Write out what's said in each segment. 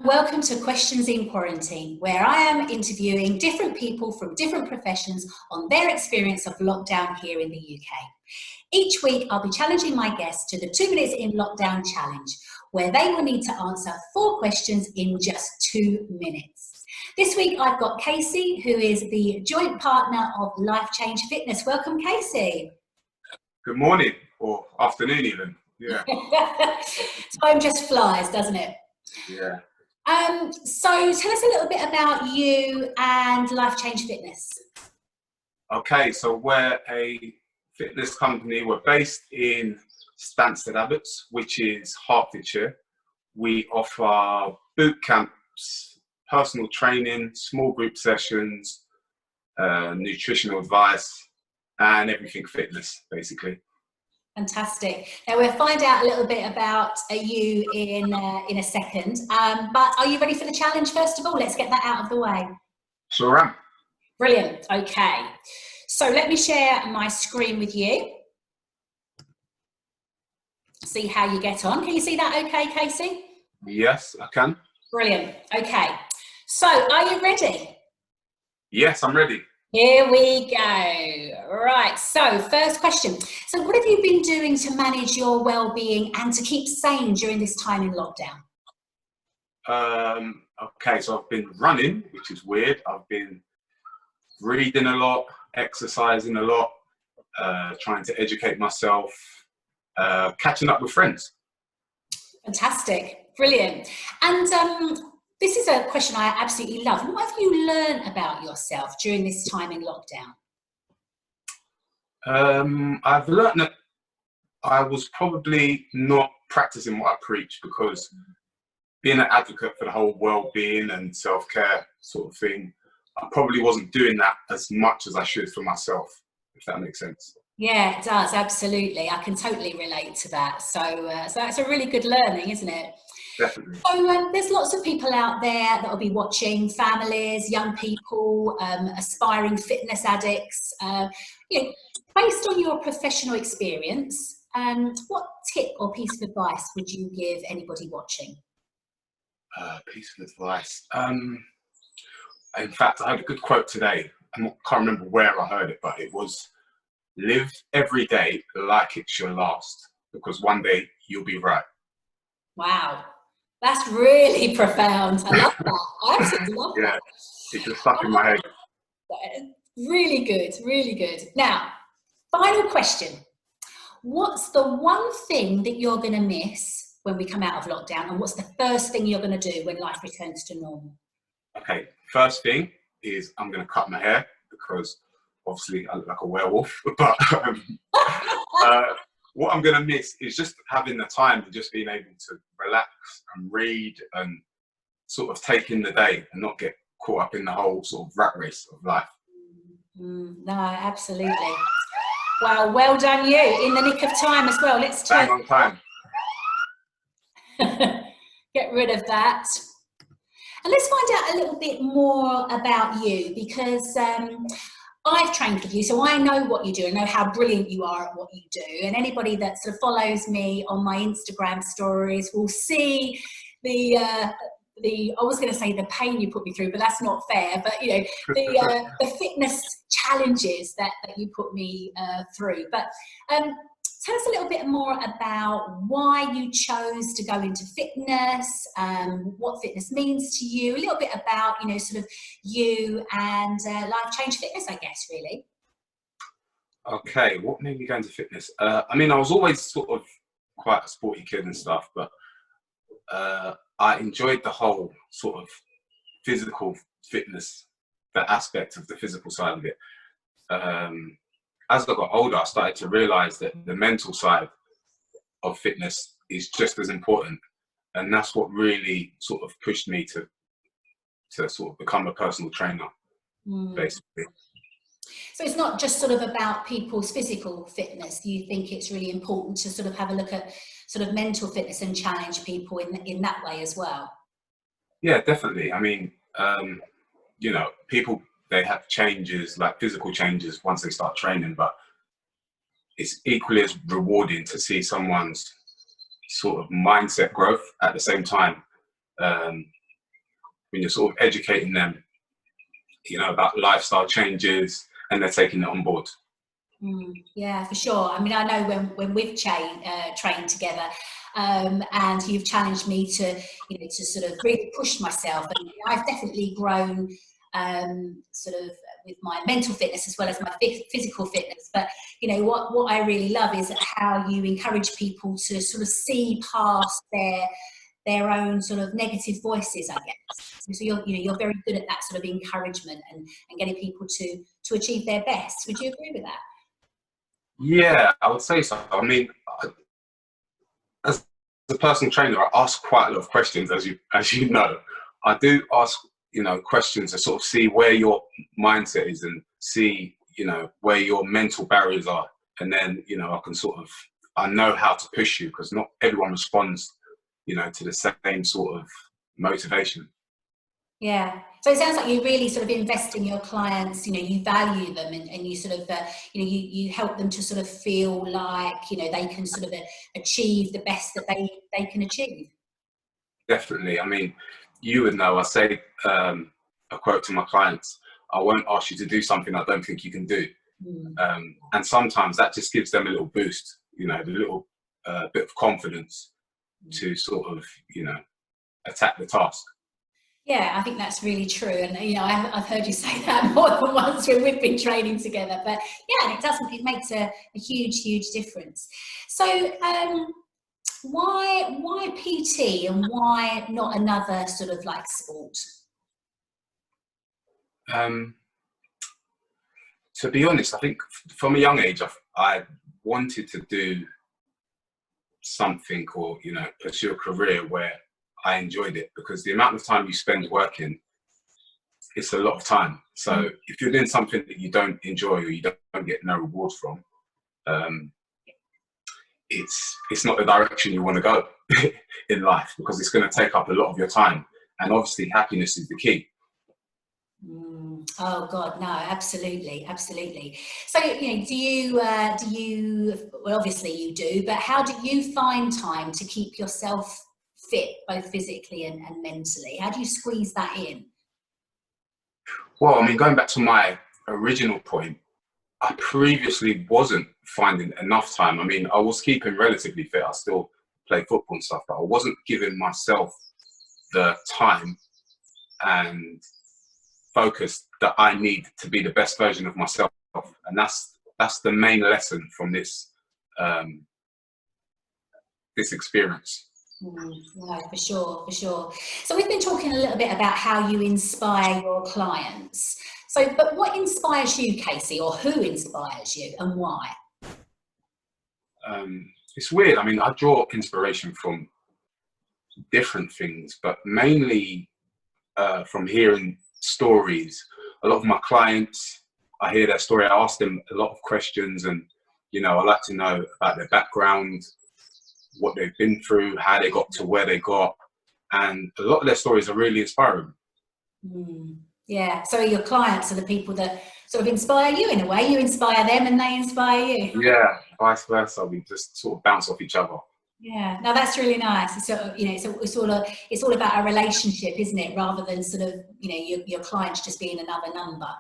welcome to Questions in Quarantine, where I am interviewing different people from different professions on their experience of lockdown here in the UK. Each week, I'll be challenging my guests to the 2 Minutes in Lockdown Challenge, where they will need to answer 4 questions in just 2 minutes. This week, I've got Kasie, who is the joint partner of Life Change Fitness. Welcome, Kasie. Good morning, or afternoon even. Yeah. Time just flies, doesn't it? Yeah. So tell us a little bit about you and Life Change Fitness. Okay, so we're a fitness company. We're based in Stansted Abbots, which is Hertfordshire. We offer boot camps, personal training, small group sessions, nutritional advice, and everything fitness, basically. Fantastic. Now we'll find out a little bit about you in a second. But are you ready for the challenge first of all? Let's get that out of the way. Sure am. Brilliant. Okay. So let me share my screen with you. See how you get on. Can you see that okay, Kasie? Yes, I can. Brilliant. Okay. So are you ready? Yes, I'm ready. Here we go. Right, so first question. So what have you been doing to manage your well-being and to keep sane during this time in lockdown? Okay, so I've been running, which is weird. I've been reading a lot, exercising a lot, trying to educate myself, catching up with friends. Fantastic, brilliant. And this is a question I absolutely love. What have you learned about yourself during this time in lockdown? I've learned that I was probably not practicing what I preach, because being an advocate for the whole well-being and self-care sort of thing, I probably wasn't doing that as much as I should for myself, if that makes sense. Yeah, it does, absolutely. I can totally relate to that. So that's a really good learning, isn't it? Definitely. So there's lots of people out there that will be watching, families, young people, aspiring fitness addicts. Based on your professional experience, what tip or piece of advice would you give anybody watching? Piece of advice. In fact, I had a good quote today. I can't remember where I heard it, but it was, live every day like it's your last, because one day you'll be right. Wow. That's really profound. I love that. I absolutely love that. Yeah, it just stuck in my head. Really good, really good. Now, final question. What's the one thing that you're going to miss when we come out of lockdown, and what's the first thing you're going to do when life returns to normal? Okay, first thing is I'm going to cut my hair, because obviously I look like a werewolf. But what I'm going to miss is just having the time and just being able to relax and read and sort of take in the day and not get caught up in the whole sort of rat race of life. No, absolutely. Wow, well done you. In the nick of time as well. Let's Bang on time. Get rid of that. And let's find out a little bit more about you, because I've trained with you, so I know what you do. I know how brilliant you are at what you do. And anybody that sort of follows me on my Instagram stories will see I was going to say the pain you put me through, but that's not fair. But the fitness challenges that you put me through. But tell us a little bit more about why you chose to go into fitness, what fitness means to you, a little bit about, sort of you and Life Change Fitness, I guess, really. Okay, what made me go into fitness? I mean, I was always sort of quite a sporty kid and stuff, but I enjoyed the whole sort of physical fitness, the aspect of the physical side of it. As I got older, I started to realise that the mental side of fitness is just as important. And that's what really sort of pushed me to sort of become a personal trainer, basically. So it's not just sort of about people's physical fitness. You think it's really important to sort of have a look at sort of mental fitness and challenge people in that way as well? Yeah, definitely. I mean, people, they have changes, like physical changes, once they start training, but it's equally as rewarding to see someone's sort of mindset growth at the same time. when you're sort of educating them, you know, about lifestyle changes, and they're taking it on board. Yeah, for sure. I mean, I know when we've trained together, and you've challenged me to, you know, to sort of really push myself, and I've definitely grown, sort of with my mental fitness as well as my physical fitness. But you know what I really love is how you encourage people to sort of see past their own sort of negative voices, I guess. So you're very good at that sort of encouragement and getting people to achieve their best. Would you agree with that? Yeah, I would say so. I mean, as a personal trainer, I ask quite a lot of questions, as you know. I do ask, you know, questions to sort of see where your mindset is and see, you know, where your mental barriers are. And then, you know, I know how to push you, because not everyone responds, you know, to the same sort of motivation. Yeah. So it sounds like you really sort of invest in your clients, you know, you value them, and you sort of, you know, you help them to sort of feel like, you know, they can sort of achieve the best that they can achieve. Definitely. I mean, you would know, I say a quote to my clients: I won't ask you to do something I don't think you can do. And sometimes that just gives them a little boost, you know, a little bit of confidence to sort of, you know, attack the task. Yeah, I think that's really true, and you know, I've heard you say that more than once when we've been training together. But yeah, it makes a huge difference. So, why PT and why not another sort of like sport? Um, to be honest, I think from a young age, I wanted to do something, or, you know, pursue a career where I enjoyed it, because the amount of time you spend working, it's a lot of time. So if you're doing something that you don't enjoy, or you don't get no reward from, it's not the direction you want to go in life, because it's going to take up a lot of your time. And obviously happiness is the key. Oh God, no, absolutely. So, you know, do you, well, obviously you do, but how do you find time to keep yourself fit, both physically and mentally? How do you squeeze that in? Well, I mean, going back to my original point, I previously wasn't finding enough time. I mean, I was keeping relatively fit. I still play football and stuff, but I wasn't giving myself the time and focus that I need to be the best version of myself. And that's the main lesson from this this experience. No, for sure. So we've been talking a little bit about how you inspire your clients. So, but what inspires you, Kasie, or who inspires you, and why? It's weird. I mean, I draw inspiration from different things, but mainly from hearing stories. A lot of my clients, I hear their story. I ask them a lot of questions, and, you know, I like to know about their background, what they've been through, how they got to where they got, and a lot of their stories are really inspiring. Yeah, so your clients are the people that sort of inspire you in a way. You inspire them and they inspire you. Yeah, vice versa. We just sort of bounce off each other. Yeah, no, that's really nice. It's sort of, you know, it's all about a relationship, isn't it? Rather than sort of, you know, your clients just being another number.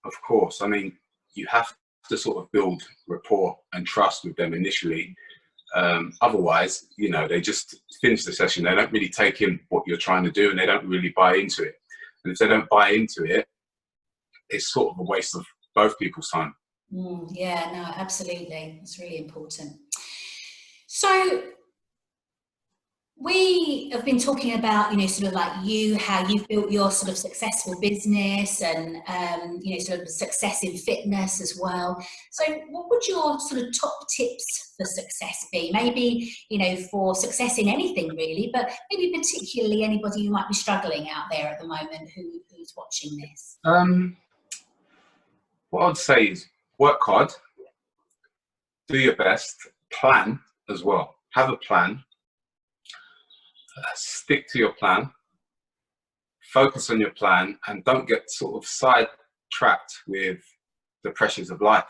Of course. I mean, you have to sort of build rapport and trust with them initially. Otherwise, you know, they just finish the session. They don't really take in what you're trying to do, and they don't really buy into it. And if they don't buy into it, it's sort of a waste of both people's time. Yeah, no, absolutely. It's really important. So we have been talking about, you know, sort of like how you've built your sort of successful business, and, you know, sort of success in fitness as well. So what would your sort of top tips for success be? Maybe, you know, for success in anything really, but maybe particularly anybody who might be struggling out there at the moment who's watching this. What I'd say is work hard, do your best, plan as well. Have a plan. Stick to your plan, focus on your plan, and don't get sort of sidetracked with the pressures of life.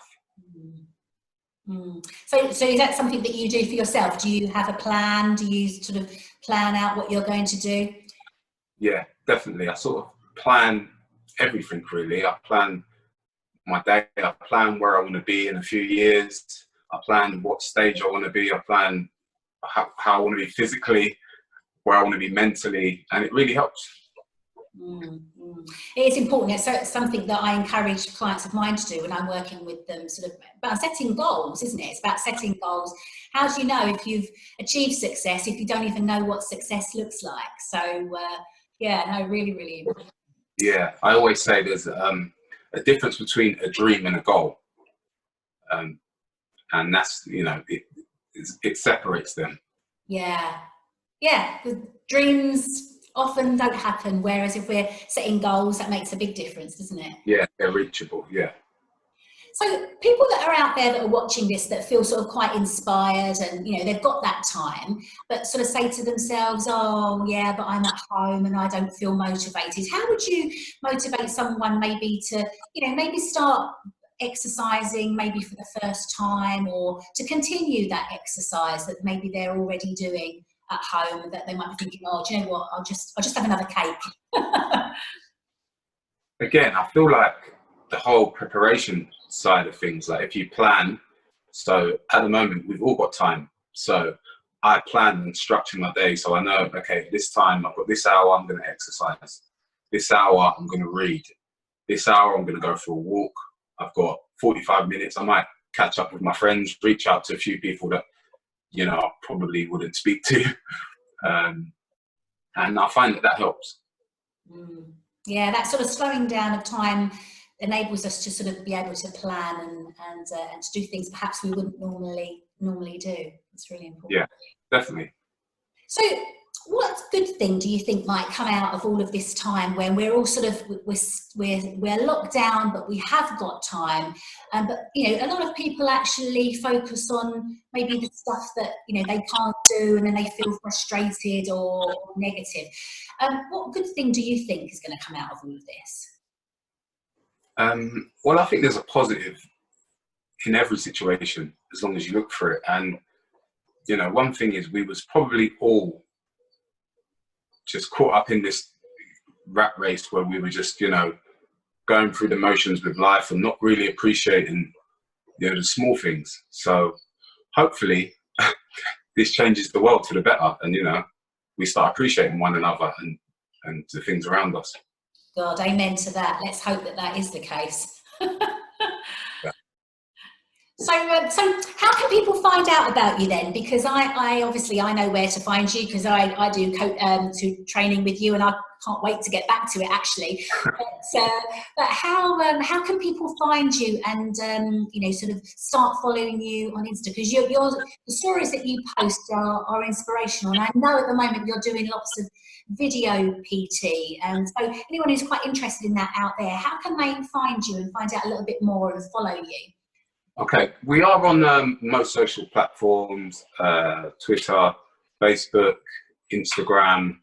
So is that something that you do for yourself? Do you have a plan? Do you sort of plan out what you're going to do? Yeah, definitely. I sort of plan everything really. I plan my day, I plan where I want to be in a few years, I plan what stage I want to be, I plan how I want to be physically, where I want to be mentally, and it really helps. Mm, mm. It is important. It's something that I encourage clients of mine to do when I'm working with them, sort of about setting goals, isn't it? It's about setting goals. How do you know if you've achieved success if you don't even know what success looks like? So, yeah, no, really, really important. Yeah, I always say there's a difference between a dream and a goal. And that's, you know, it separates them. Yeah, yeah. The dreams often don't happen, whereas if we're setting goals, that makes a big difference, doesn't it? Yeah, they're reachable. Yeah. So people that are out there that are watching this that feel sort of quite inspired and, you know, they've got that time, but sort of say to themselves, oh yeah, but I'm at home and I don't feel motivated. How would you motivate someone maybe to, you know, maybe start exercising maybe for the first time, or to continue that exercise that maybe they're already doing at home, and that they might be thinking, oh, do you know what, I'll just have another cake. Again, I feel like the whole preparation side of things, like if you plan, so at the moment we've all got time. So I plan and structure my day. So I know, okay, this time I've got this hour, I'm going to exercise. This hour, I'm going to read. This hour, I'm going to go for a walk. I've got 45 minutes. I might catch up with my friends, reach out to a few people that, you know, I probably wouldn't speak to. And I find that helps. Mm. Yeah, that sort of slowing down of time enables us to sort of be able to plan and to do things perhaps we wouldn't normally do. It's really important. Yeah, definitely. So, what good thing do you think might come out of all of this time when we're all sort of we're locked down, but we have got time? But you know, a lot of people actually focus on maybe the stuff that, you know, they can't do, and then they feel frustrated or negative. What good thing do you think is going to come out of all of this? Well, I think there's a positive in every situation as long as you look for it. And you know, one thing is we was probably all just caught up in this rat race where we were just, you know, going through the motions with life and not really appreciating, you know, the small things. So hopefully this changes the world to the better, and, you know, we start appreciating one another and the things around us. God, amen to that. Let's hope that that is the case. Yeah. So how can people find out about you then? Because I obviously I know where to find you, because I do training with you, and I can't wait to get back to it actually. But how can people find you and you know, sort of start following you on Insta? Because the stories that you post are inspirational, and I know at the moment you're doing lots of video PT, and so anyone who's quite interested in that out there, how can they find you and find out a little bit more and follow you? Okay, we are on most social platforms, Twitter, Facebook, Instagram.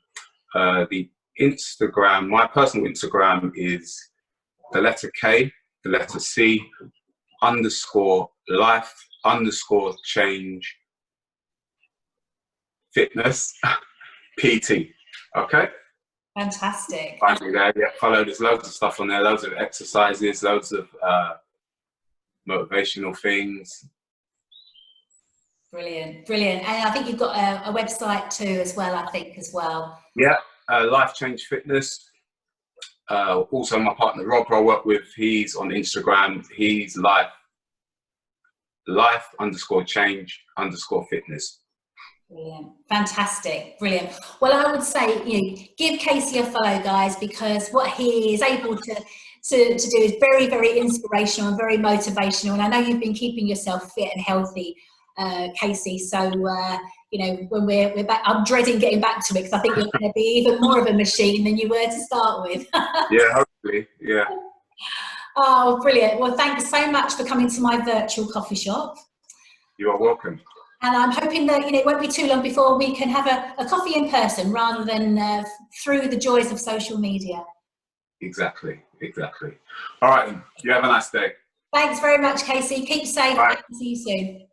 The Instagram, my personal Instagram is the letter K, the letter C, _ life _ change fitness PT. Okay? Fantastic. Find me there. Yeah, follow. There's loads of stuff on there, loads of exercises, loads of motivational things. Brilliant, brilliant. And I think you've got a website too as well, I think, as well. Yeah, Life Change Fitness. Also my partner Rob, who I work with, he's on Instagram. He's life _ change _ fitness. Brilliant. Fantastic. Brilliant. Well, I would say, you know, give Kasie a follow, guys, because what he is able to do is very, very inspirational and very motivational. And I know you've been keeping yourself fit and healthy, Kasie. So, you know, when we're back, I'm dreading getting back to it, because I think you're going to be even more of a machine than you were to start with. Yeah, hopefully. Yeah. Oh, brilliant. Well, thanks so much for coming to my virtual coffee shop. You are welcome. And I'm hoping that, you know, it won't be too long before we can have a coffee in person rather than through the joys of social media. Exactly, exactly. All right, you have a nice day. Thanks very much, Kasie. Keep safe. Bye. And see you soon.